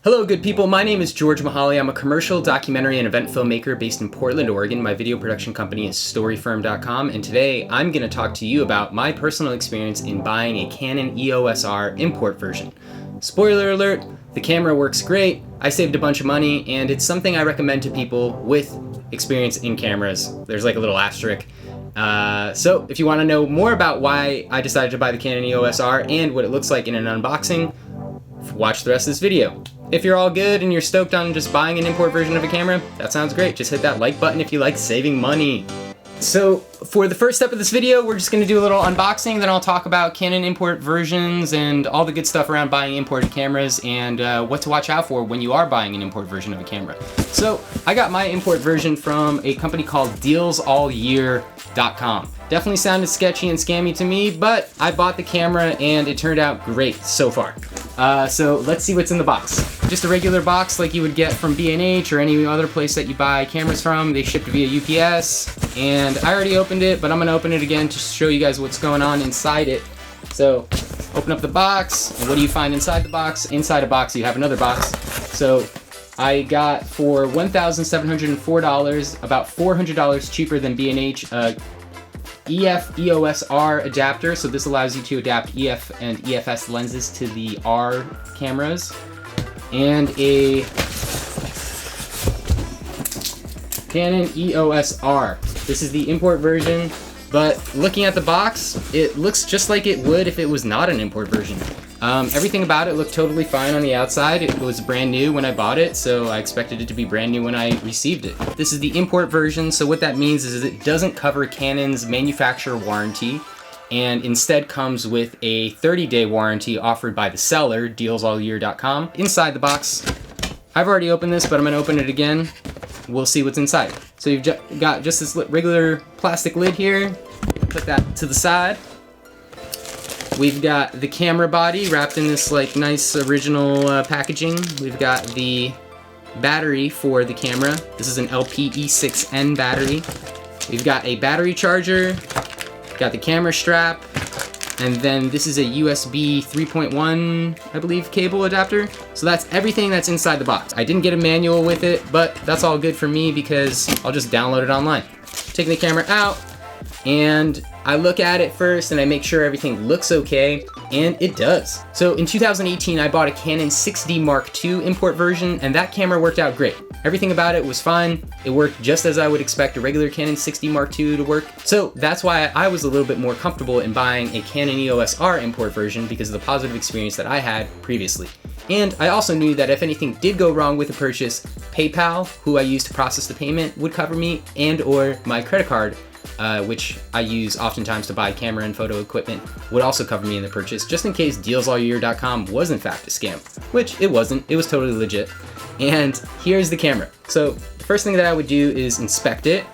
Hello good people, my name is George Mihaly. I'm a commercial, documentary, and event filmmaker based in Portland, Oregon. My video production company is storyfirm.com, and today I'm going to talk to you about my personal experience in buying a Canon EOS R import version. Spoiler alert, the camera works great, I saved a bunch of money, and it's something I recommend to people with experience in cameras. There's like a little asterisk. So if you want to know more about why I decided to buy the Canon EOS R and what it looks like in an unboxing, watch the rest of this video. If you're all good and you're stoked on just buying an import version of a camera, that sounds great. Just hit that like button if you like saving money. So for the first step of this video, we're just going to do a little unboxing, then I'll talk about Canon import versions and all the good stuff around buying imported cameras and what to watch out for when you are buying an import version of a camera. So I got my import version from a company called dealsallyear.com. Definitely sounded sketchy and scammy to me, but I bought the camera and it turned out great so far. So let's see what's in the box. Just a regular box like you would get from B&H or any other place that you buy cameras from. They shipped via UPS, and I already opened it, but I'm gonna open it again to show you guys what's going on inside it. So open up the box, and what do you find inside the box? Inside a box you have another box. So I got for $1,704, about $400 cheaper than B&H, EF EOS R adapter. So this allows you to adapt EF and EFS lenses to the R cameras, and a Canon EOS R. This is the import version, but looking at the box, it looks just like it would if it was not an import version. Everything about it looked totally fine on the outside. It was brand new when I bought it, so I expected it to be brand new when I received it. This is the import version, so what that means is it doesn't cover Canon's manufacturer warranty, and instead comes with a 30-day warranty offered by the seller, dealsallyear.com. Inside the box, I've already opened this, but I'm gonna open it again. We'll see what's inside. So you've got just this regular plastic lid here. Put that to the side. We've got the camera body wrapped in this like nice original packaging. We've got the battery for the camera. This is an LPE6N battery. We've got a battery charger, got the camera strap, and then this is a USB 3.1, I believe, cable adapter. So that's everything that's inside the box. I didn't get a manual with it, but that's all good for me because I'll just download it online. Taking the camera out, and I look at it first and I make sure everything looks okay, and it does. So in 2018, I bought a Canon 6D Mark II import version, and that camera worked out great. Everything about it was fine. It worked just as I would expect a regular Canon 6D Mark II to work. So that's why I was a little bit more comfortable in buying a Canon EOS R import version because of the positive experience that I had previously. And I also knew that if anything did go wrong with the purchase, PayPal, who I use to process the payment, would cover me, and or my credit card, which I use oftentimes to buy camera and photo equipment, would also cover me in the purchase, just in case dealsallyear.com was in fact a scam, which it wasn't. It was totally legit. And here's the camera. So the first thing that I would do is inspect it,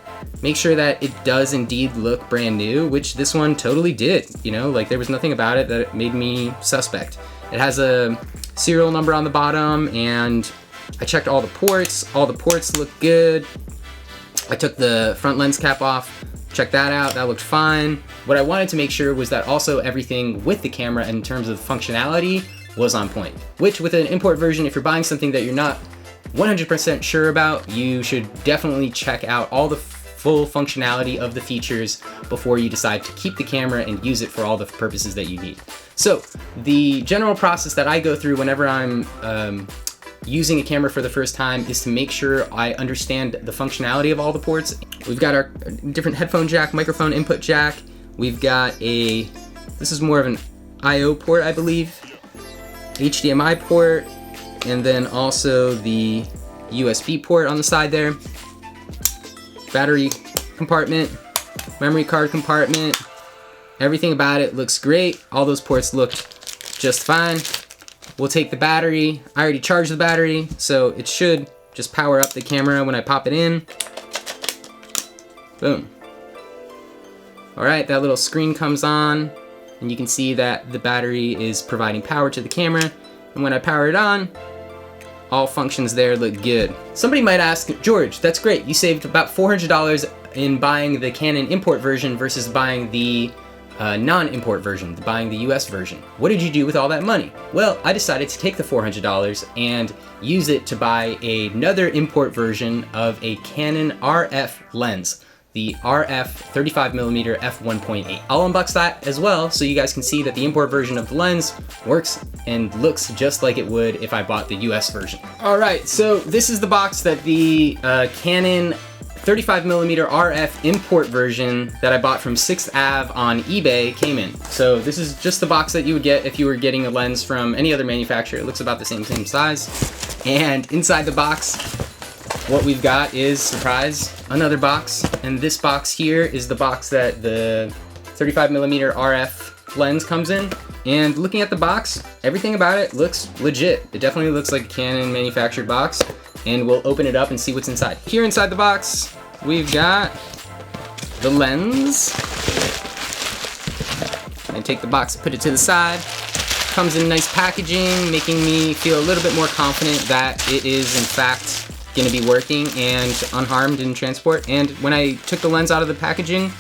make sure that it does indeed look brand new, which this one totally did. You know, like there was nothing about it that made me suspect. It has a serial number on the bottom, and I checked all the ports. All the ports look good. I took the front lens cap off, check that out, that looked fine. What I wanted to make sure was that also everything with the camera in terms of functionality was on point. Which with an import version, if you're buying something that you're not 100% sure about, you should definitely check out all the full functionality of the features before you decide to keep the camera and use it for all the purposes that you need. So the general process that I go through whenever I'm using a camera for the first time is to make sure I understand the functionality of all the ports. We've got our different headphone jack, microphone input jack. We've got this is more of an I/O port, I believe, HDMI port, and then also the USB port on the side there. Battery compartment, memory card compartment. Everything about it looks great. All those ports looked just fine. We'll take the battery. I already charged the battery, so it should just power up the camera when I pop it in. Boom. All right, that little screen comes on, and you can see that the battery is providing power to the camera. And when I power it on, all functions there look good. Somebody might ask, George, that's great. You saved about $400 in buying the Canon import version versus buying the non-import version, buying the US version. What did you do with all that money? Well, I decided to take the $400 and use it to buy another import version of a Canon RF lens, the RF 35mm f1.8. I'll unbox that as well so you guys can see that the import version of the lens works and looks just like it would if I bought the US version. Alright, so this is the box that the Canon 35mm RF import version that I bought from 6th Ave on eBay came in. So this is just the box that you would get if you were getting a lens from any other manufacturer. It looks about the same size. And inside the box, what we've got is, surprise, another box. And this box here is the box that the 35mm RF lens comes in. And looking at the box, everything about it looks legit. It definitely looks like a Canon manufactured box. And we'll open it up and see what's inside. Here inside the box, we've got the lens. I take the box, put it to the side. Comes in nice packaging, making me feel a little bit more confident that it is in fact gonna be working and unharmed in transport. And when I took the lens out of the packaging,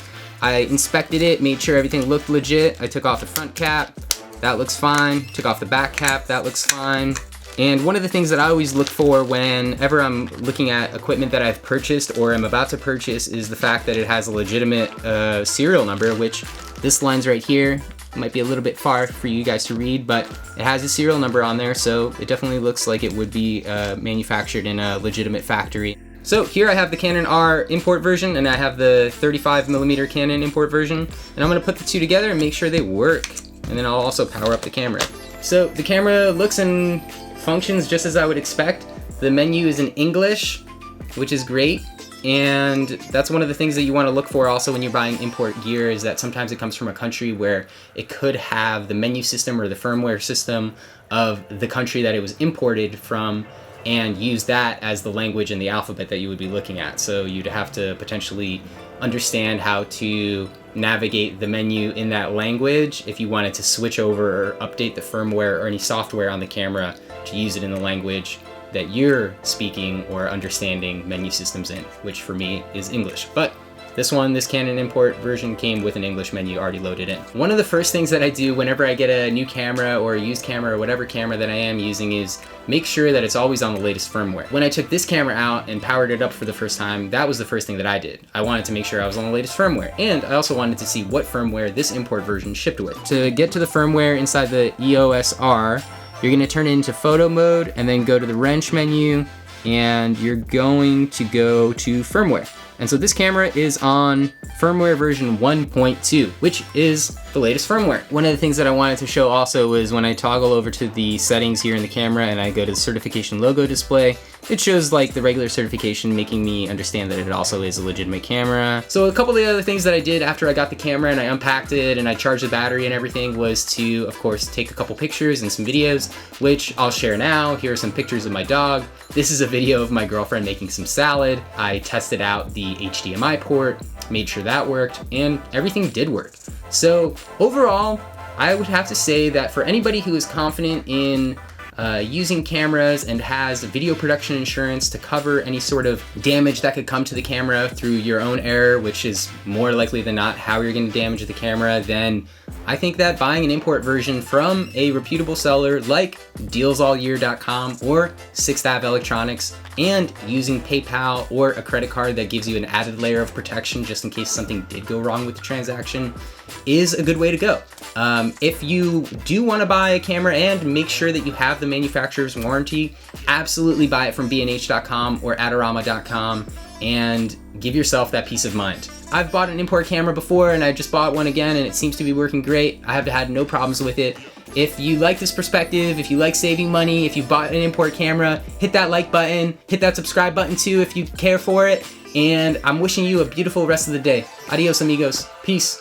I inspected it, made sure everything looked legit. I took off the front cap, that looks fine. Took off the back cap, that looks fine. And one of the things that I always look for whenever I'm looking at equipment that I've purchased or I'm about to purchase is the fact that it has a legitimate serial number, which this lens right here might be a little bit far for you guys to read, but it has a serial number on there, so it definitely looks like it would be manufactured in a legitimate factory. So here I have the Canon R import version and I have the 35mm Canon import version, and I'm gonna put the two together and make sure they work. And then I'll also power up the camera. So the camera looks and functions just as I would expect. The menu is in English, which is great. And that's one of the things that you want to look for also when you're buying import gear, is that sometimes it comes from a country where it could have the menu system or the firmware system of the country that it was imported from, and use that as the language and the alphabet that you would be looking at. So you'd have to potentially understand how to navigate the menu in that language if you wanted to switch over or update the firmware or any software on the camera to use it in the language that you're speaking or understanding menu systems in, which for me is English. But this Canon import version came with an English menu already loaded in. One of the first things that I do whenever I get a new camera or a used camera or whatever camera that I am using is make sure that it's always on the latest firmware. When I took this camera out and powered it up for the first time, that was the first thing that I did. I wanted to make sure I was on the latest firmware, and I also wanted to see what firmware this import version shipped with. To get to the firmware inside the EOS R, you're gonna turn it into photo mode and then go to the wrench menu, and you're going to go to firmware. And so this camera is on firmware version 1.2, which is the latest firmware. One of the things that I wanted to show also was when I toggle over to the settings here in the camera and I go to the certification logo display, it shows like the regular certification, making me understand that it also is a legitimate camera. So a couple of the other things that I did after I got the camera and I unpacked it and I charged the battery and everything was to, of course, take a couple pictures and some videos, which I'll share now. Here are some pictures of my dog. This is a video of my girlfriend making some salad. I tested out the HDMI port, made sure that worked, and everything did work. So overall, I would have to say that for anybody who is confident in using cameras and has video production insurance to cover any sort of damage that could come to the camera through your own error, which is more likely than not how you're going to damage the camera, then I think that buying an import version from a reputable seller like dealsallyear.com or 6th Ave Electronics, and using PayPal or a credit card that gives you an added layer of protection just in case something did go wrong with the transaction, is a good way to go. If you do want to buy a camera and make sure that you have the manufacturer's warranty, absolutely buy it from bnh.com or adorama.com and give yourself that peace of mind. I've bought an import camera before and I just bought one again and it seems to be working great. I have had no problems with it. If you like this perspective, if you like saving money, if you bought an import camera, hit that like button, hit that subscribe button too if you care for it, and I'm wishing you a beautiful rest of the day. Adios amigos, peace.